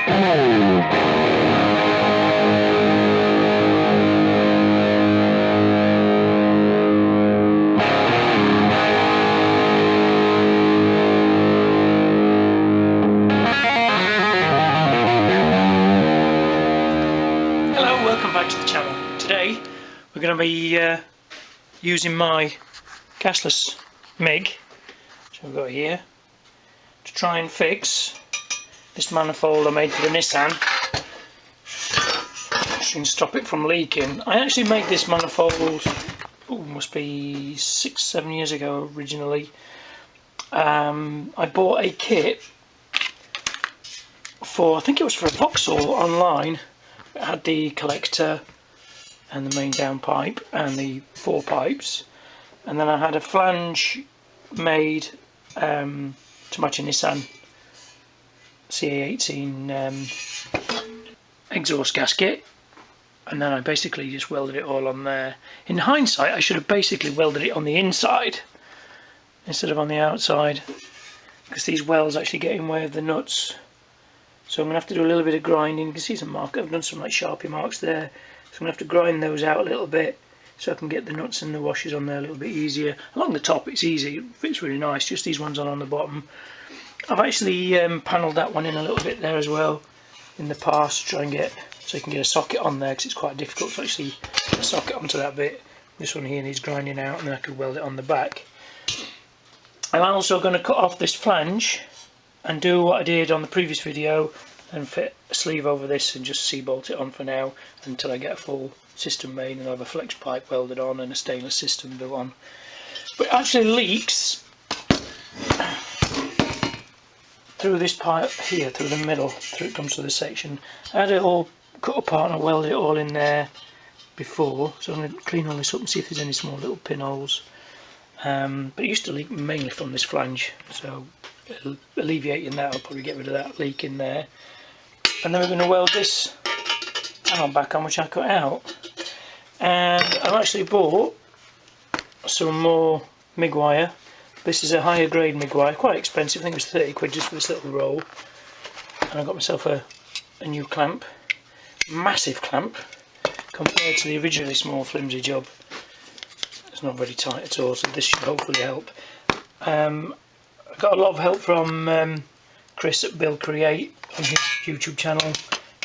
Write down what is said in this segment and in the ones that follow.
Back to the channel. Today we're going to be using my gasless MIG, which I've got here, to try and fix this manifold I made for the Nissan, which can stop it from leaking. I actually made this manifold, must be 6-7 years ago originally. I bought a kit for, I think it was for a Vauxhall online. It had the collector and the main downpipe and the 4 pipes, and then I had a flange made to match a Nissan CA18 exhaust gasket, and then I basically just welded it all on there. In hindsight, I should have basically welded it on the inside instead of on the outside, because these welds actually get in the way of the nuts. So I'm going to have to do a little bit of grinding. You can see some mark. I've done some like Sharpie marks there. So I'm going to have to grind those out a little bit so I can get the nuts and the washers on there a little bit easier. Along the top it's easy, it fits really nice, just these ones on the bottom. I've actually panelled that one in a little bit there as well in the past to try and get, so you can get a socket on there, because it's quite difficult to actually get a socket onto that bit. This one here needs grinding out, and then I could weld it on the back. I'm also going to cut off this flange and do what I did on the previous video and fit a sleeve over this and just C-bolt it on for now until I get a full system made, and I'll have a flex pipe welded on and a stainless system built on. But it actually leaks through this pipe here, through the middle, through it comes to this section. I had it all cut apart and I welded it all in there before, so I'm going to clean all this up and see if there's any small little pinholes. But it used to leak mainly from this flange, so alleviating that, I'll probably get rid of that leak in there. And then we're going to weld this panel back on, which I cut out. And I've actually bought some more MIG wire. This is a higher grade MIG wire, quite expensive. I think it was 30 quid just for this little roll. And I got myself a new clamp, massive clamp compared to the originally small flimsy job. It's not very tight at all, so this should hopefully help. I got a lot of help from Chris at Build Create on his YouTube channel.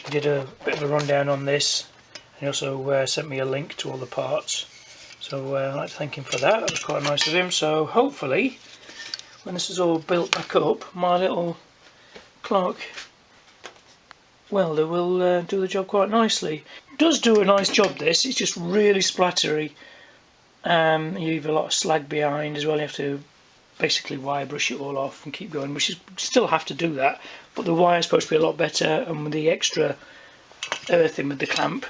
He did a bit of a rundown on this, and he also sent me a link to all the parts. So I'd like to thank him for that. That was quite nice of him. So hopefully, when this is all built back up, my little Clark welder will do the job quite nicely. It does do a nice job, this. It's just really splattery. You leave a lot of slag behind as well. You have to basically wire brush it all off and keep going, which is, still have to do that, but the wire is supposed to be a lot better, and with the extra earthing with the clamp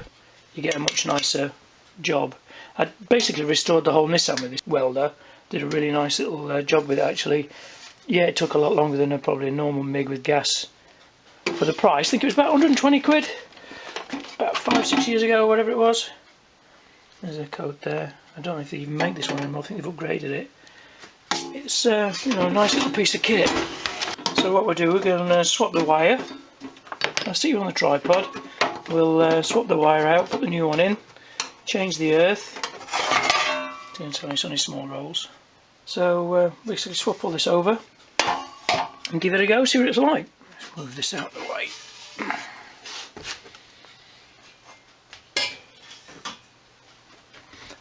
you get a much nicer job. I basically restored the whole Nissan with this welder, did a really nice little job with it actually. Yeah, it took a lot longer than probably a normal MIG with gas. For the price, I think it was about 120 quid, about 5-6 years ago, whatever it was. There's a code there. I don't know if they even make this one anymore, I think they've upgraded it. It's you know, a nice little piece of kit. So what we'll do, we're going to swap the wire. I'll see you on the tripod. We'll swap the wire out, put the new one in, change the earth. It's only small rolls. So basically swap all this over and give it a go, see what it's like. Let's move this out of the way.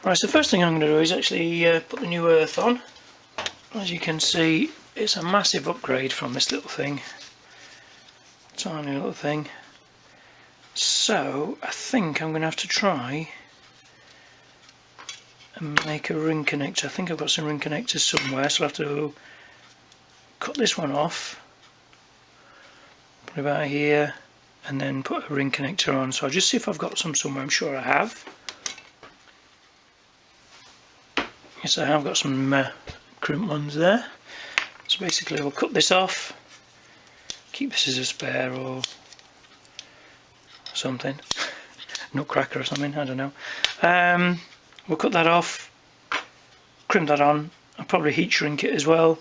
Right, so the first thing I'm going to do is actually put the new earth on. As you can see, it's a massive upgrade from this little thing. Tiny little thing. So I think I'm going to have to try and make a ring connector. I think I've got some ring connectors somewhere, so I'll have to cut this one off, put it about here, and then put a ring connector on. So I'll just see if I've got some somewhere. I'm sure I have. Yes, I have got some crimp ones there. So basically we'll cut this off, keep this as a spare or something, nutcracker or something, I don't know. We'll cut that off, crimp that on, I'll probably heat shrink it as well,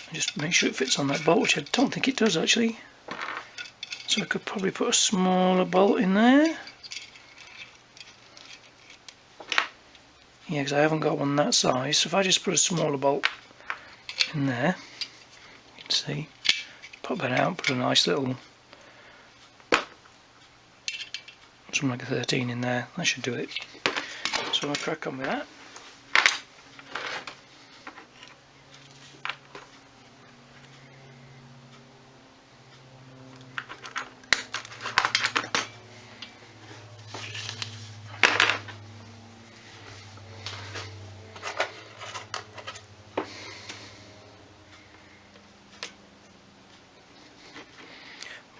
and just make sure it fits on that bolt, which I don't think it does actually. So So I could probably put a smaller bolt in there. Yeah, because I haven't got one that size. So if I just put a smaller bolt in there, you can see, pop that out, put a nice little, something like a 13 in there, that should do it. So I'll crack on with that.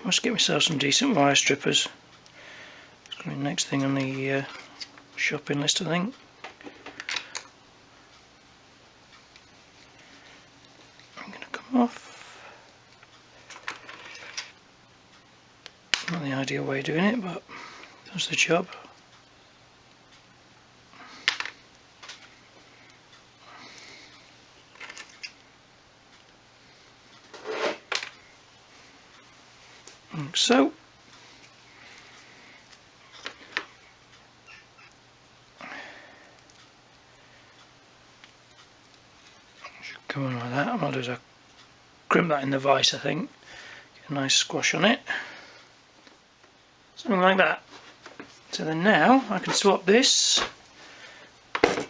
Must get myself some decent wire strippers. It's going to be the next thing on the shopping list, I think. I'm going to come off. Not the ideal way of doing it, but does the job. Like so. Come on like that. I'm going to do is crimp that in the vise, I think. Get a nice squash on it. Something like that. So then now I can swap this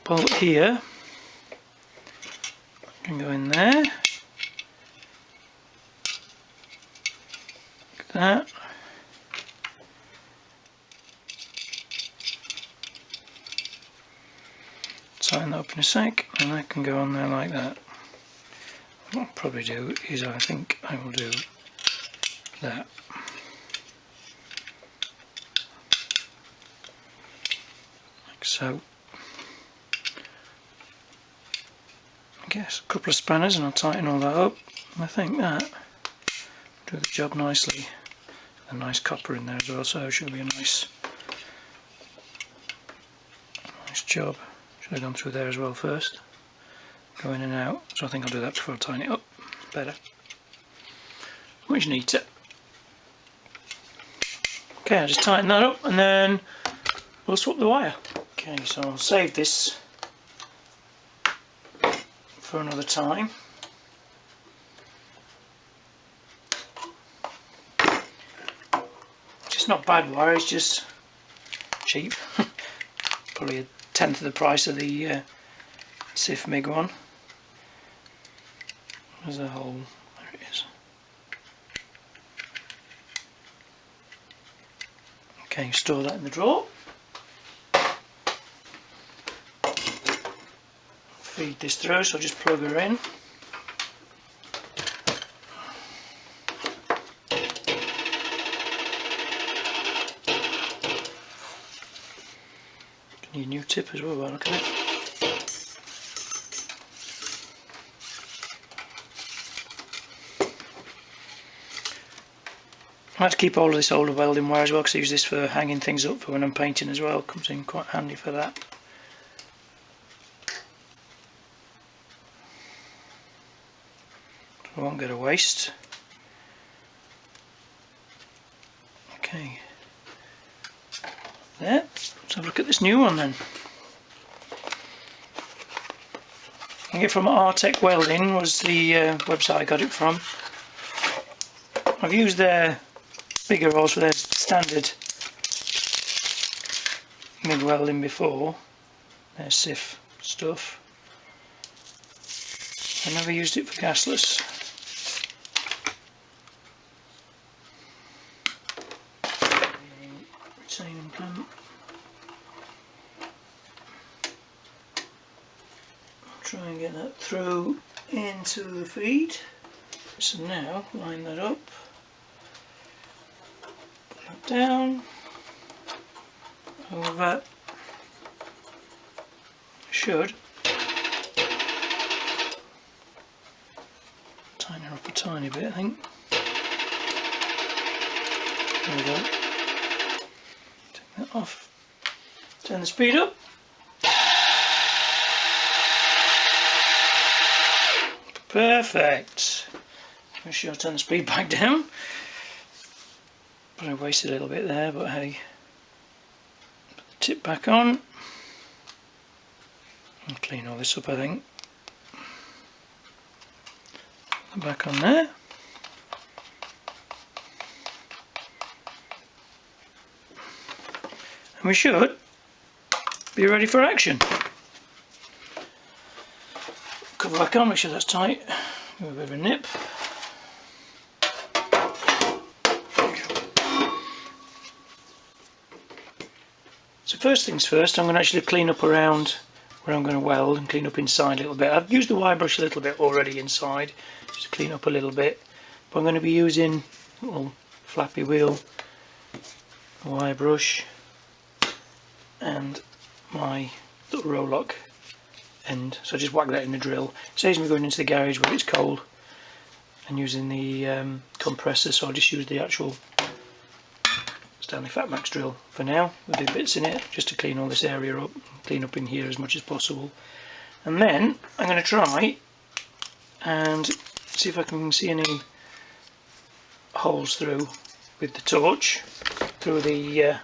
bolt here. I can go in there. Like that. Tighten that up in a sec, and that can go on there like that. What I'll probably do is I think I will do that. Like so. I guess a couple of spanners and I'll tighten all that up. And I think that will do the job nicely. A nice copper in there as well, so it should be a nice job. Should have gone through there as well first. Go in and out, so I think I'll do that before I tighten it up. It's better. Much neater. Okay, I'll just tighten that up and then we'll swap the wire. Okay, so I'll save this for another time. It's just not bad wire, it's just cheap. Probably a tenth of the price of the SIF MIG one. There's a hole, there it is. Okay, store that in the drawer. Feed this through, so I'll just plug her in. Need a new tip as well, by looking at it. I have to keep hold of this older welding wire as well, because I use this for hanging things up for when I'm painting as well. Comes in quite handy for that. I won't get a waste. Okay. There. Let's have a look at this new one then. I get it from Artec Welding was the website I got it from. I've used their bigger rolls for their standard MIG welding before, their SIF stuff. I never used it for gasless. Retaining clamp. I'll try and get that through into the feed. So now line that up. Down, over, should tighten her up a tiny bit, I think. There we go. Take that off, turn the speed up. Perfect. Make sure I turn the speed back down. But I wasted a little bit there, but hey. Put the tip back on. And clean all this up, I think. Back on there. And we should be ready for action. Cover back on, make sure that's tight. Give it a bit of a nip. So first things first, I'm going to actually clean up around where I'm going to weld and clean up inside a little bit. I've used the wire brush a little bit already inside, just to clean up a little bit. But I'm going to be using a little flappy wheel, wire brush, and my little roll lock end. So I just whack that in the drill. It saves me going into the garage where it's cold and using the compressor, so I'll just use the actual Stanley Fat Max drill for now. We'll do bits in it just to clean all this area up, clean up in here as much as possible. And then I'm going to try and see if I can see any holes through with the torch, through the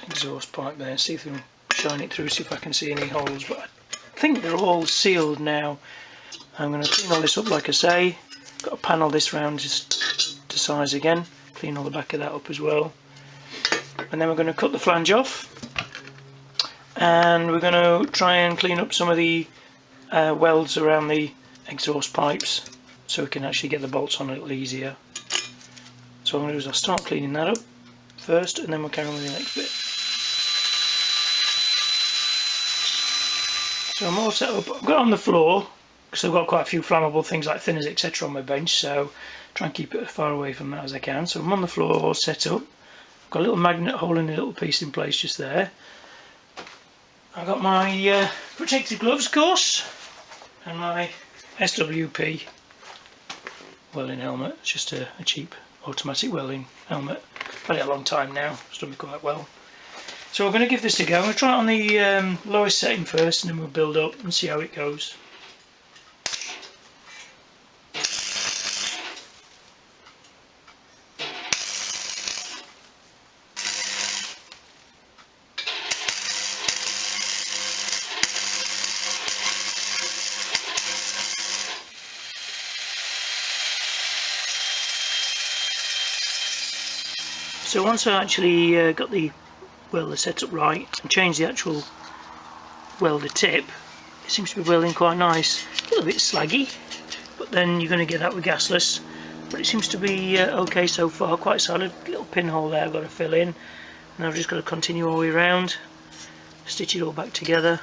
exhaust pipe there, see if I can shine it through, see if I can see any holes, but I think they're all sealed now. I'm going to clean all this up like I say, got to panel this round just to size again, clean all the back of that up as well, and then we're going to cut the flange off and we're going to try and clean up some of the welds around the exhaust pipes so we can actually get the bolts on a little easier. So what I'm going to do is I'll start cleaning that up first and then we'll carry on with the next bit. So I'm all set up. I've got it on the floor because I've got quite a few flammable things like thinners etc on my bench, so try and keep it as far away from that as I can. So I'm on the floor all set up. I've got a little magnet holding a little piece in place just there. I've got my protective gloves of course and my SWP welding helmet. It's just a cheap automatic welding helmet. I've had it a long time now, it's done me quite well. So we're going to give this a go. I'm going to try it on the lowest setting first and then we'll build up and see how it goes. So once I actually got the welder set up right and changed the actual welder tip, it seems to be welding quite nice. A little bit slaggy, but then you're going to get that with gasless. But it seems to be okay so far, quite solid. Little pinhole there I've got to fill in, and I've just got to continue all the way around, stitch it all back together,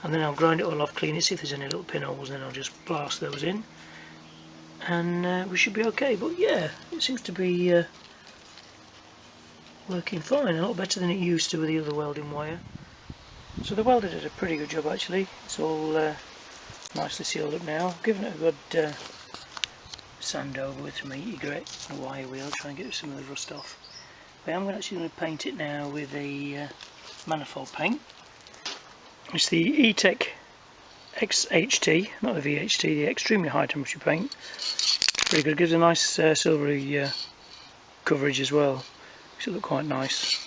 and then I'll grind it all off, clean it, see if there's any little pinholes, and then I'll just blast those in, and we should be okay. But yeah, it seems to be working fine, a lot better than it used to with the other welding wire. So the welder did a pretty good job actually. It's all nicely sealed up now. I've given it a good sand over with some 80 grit and a wire wheel, try and get some of the rust off. But I'm actually going to paint it now with a Manifold paint. It's the E-Tech XHT, not the VHT, the extremely high temperature paint. Pretty good, gives a nice silvery coverage as well. Makes it look quite nice.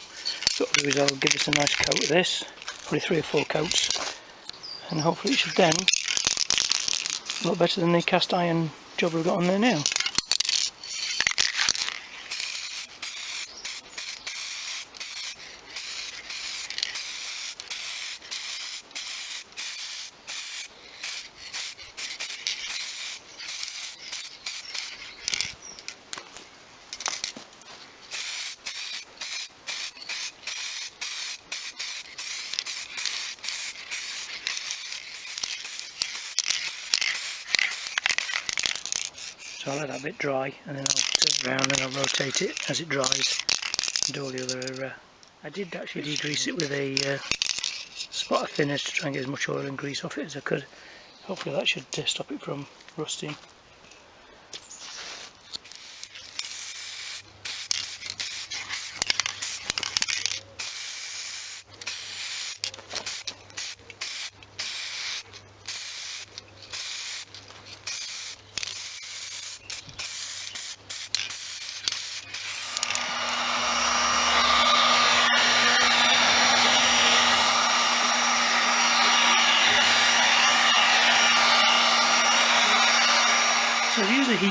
So what I'll do is I'll give this a nice coat of this, probably 3 or 4 coats, and hopefully it should then look better than the cast iron job we've got on there now. So I'll let that bit dry and then I'll turn it around and I'll rotate it as it dries and do all the other... I did actually degrease it with a spot of thinners to try and get as much oil and grease off it as I could. Hopefully that should stop it from rusting.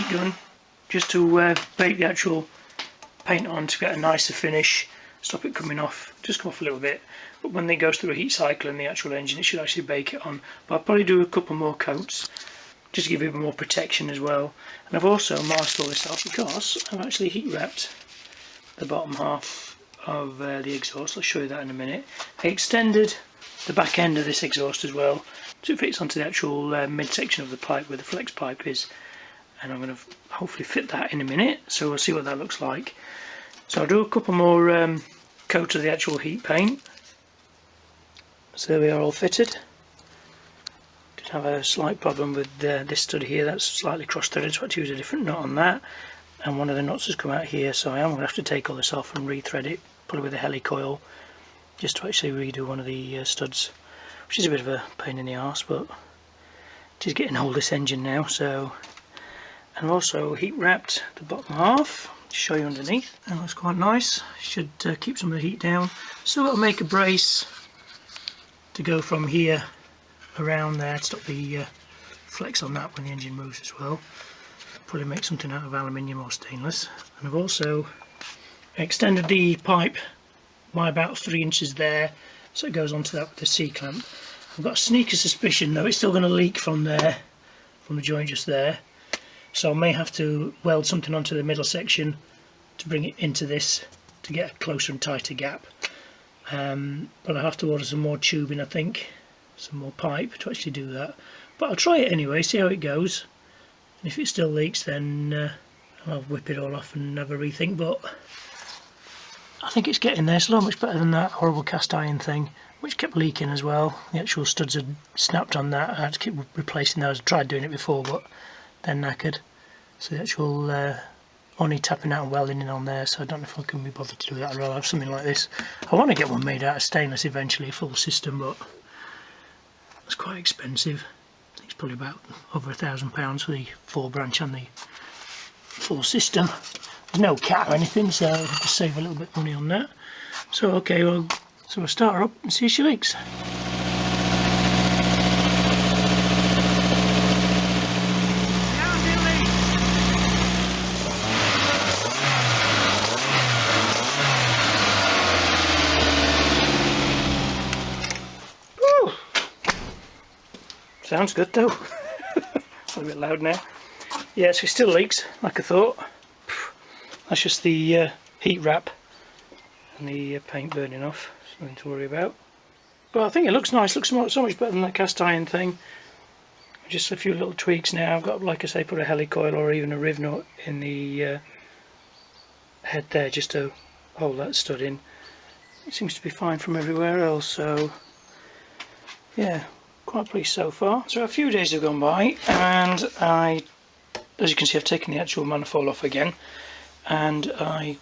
heat gun just to bake the actual paint on to get a nicer finish, stop it coming off, just come off a little bit. But when it goes through a heat cycle in the actual engine, it should actually bake it on. But I'll probably do a couple more coats just to give it more protection as well. And I've also masked all this off because I've actually heat wrapped the bottom half of the exhaust. I'll show you that in a minute. I extended the back end of this exhaust as well so it fits onto the actual midsection of the pipe where the flex pipe is, and I'm going to hopefully fit that in a minute, so we'll see what that looks like. So I'll do a couple more coats of the actual heat paint. So there we are, all fitted. Did have a slight problem with this stud here, that's slightly cross threaded, so I had to use a different nut on that, and one of the nuts has come out here, so I am going to have to take all this off and re-thread it, probably with a helicoil, just to actually redo one of the studs, which is a bit of a pain in the arse, but it is getting hold of this engine now. So, and I've also heat wrapped the bottom half to show you underneath, and looks quite nice. Should keep some of the heat down. Still got to make a brace to go from here around there to stop the flex on that when the engine moves as well. Probably make something out of aluminium or stainless. And I've also extended the pipe by about 3 inches there, so it goes onto that with the C-clamp. I've got a sneaky suspicion though it's still going to leak from there, from the joint just there, so I may have to weld something onto the middle section to bring it into this to get a closer and tighter gap. But I'll have to order some more tubing, I think, some more pipe to actually do that. But I'll try it anyway, see how it goes, and if it still leaks then I'll whip it all off and have a rethink. But I think it's getting there. It's not much better than that horrible cast iron thing, which kept leaking as well. The actual studs had snapped on that. I had to keep replacing those. I tried doing it before, but they're knackered. So the actual only tapping out and welding in on there, so I don't know if I can be bothered to do that. I'd rather have something like this. I want to get one made out of stainless eventually, a full system, but it's quite expensive. I think it's probably about over £1,000 for the 4-branch and the full system. There's no cat or anything, so I'll just save a little bit of money on that. So okay, well, so we'll start her up and see if she leaks. Woo! Sounds good though. A bit loud now. Yeah, so it still leaks, like I thought. That's just the heat wrap and the paint burning off, nothing to worry about. But I think it looks nice, looks so much better than that cast iron thing. Just a few little tweaks now. I've got, like I say, put a helicoil or even a riv nut in the head there just to hold that stud in. It seems to be fine from everywhere else, so yeah, quite pleased so far. So a few days have gone by and as you can see, I've taken the actual manifold off again, and I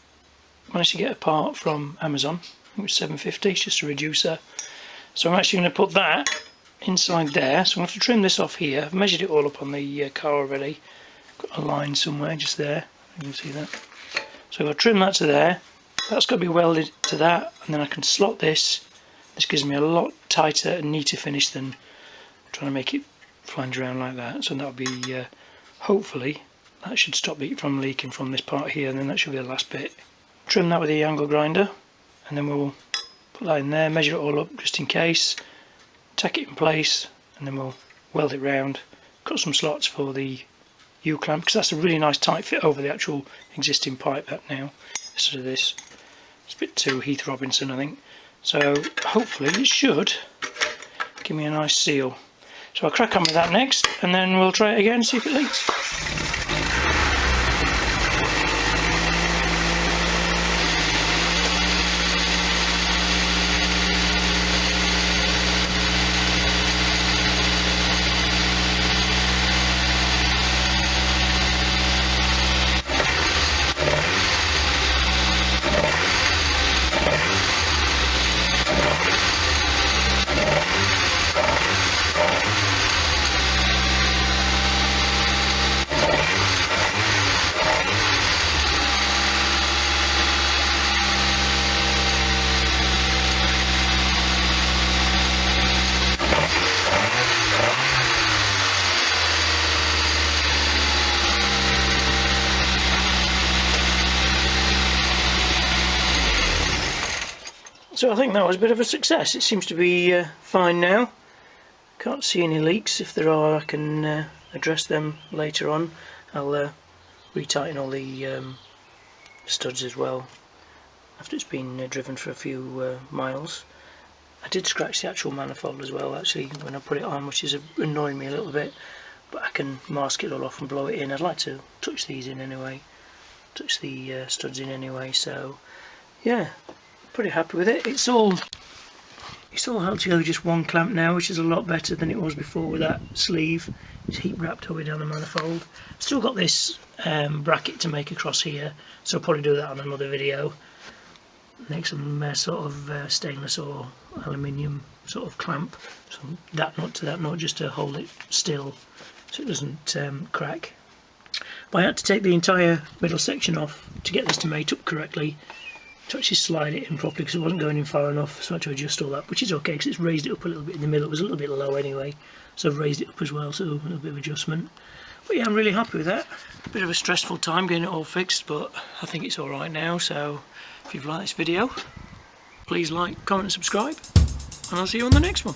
managed to get a part from Amazon. It was $7.50, it's just a reducer. So I'm actually going to put that inside there. So I'm going to have to trim this off here. I've measured it all up on the car already. Got a line somewhere just there, you can see that. So I'll trim that to there. That's got to be welded to that, and then I can slot this. This gives me a lot tighter and neater finish than trying to make it flange around like that. So that'll be hopefully that should stop it from leaking from this part here, and then that should be the last bit. Trim that with the angle grinder, and then we'll put that in there, measure it all up just in case, tack it in place, and then we'll weld it round, cut some slots for the U-clamp, because that's a really nice tight fit over the actual existing pipe that now, instead of this. It's a bit too Heath Robinson, I think. So hopefully it should give me a nice seal. So I'll crack on with that next, and then we'll try it again and see if it leaks. So I think that was a bit of a success. It seems to be fine now. Can't see any leaks. If there are, I can address them later on. I'll retighten all the studs as well after it's been driven for a few miles. I did scratch the actual manifold as well actually when I put it on, which is annoying me a little bit, but I can mask it all off and blow it in. I'd like to touch these in anyway, touch the studs in anyway, so yeah, pretty happy with it. It's all held together with just one clamp now, which is a lot better than it was before with that sleeve. It's heat wrapped all the way down the manifold. Still got this bracket to make across here, so I'll probably do that on another video. Make some sort of stainless or aluminium sort of clamp, from that nut to that nut, just to hold it still so it doesn't crack. But I had to take the entire middle section off to get this to mate up correctly, to actually slide it in properly, because it wasn't going in far enough, so I had to adjust all that, which is okay because it's raised it up a little bit in the middle. It was a little bit low anyway, so I've raised it up as well, so a little bit of adjustment. But yeah, I'm really happy with that. Bit of a stressful time getting it all fixed, but I think it's alright now. So if you've liked this video, please like, comment and subscribe, and I'll see you on the next one.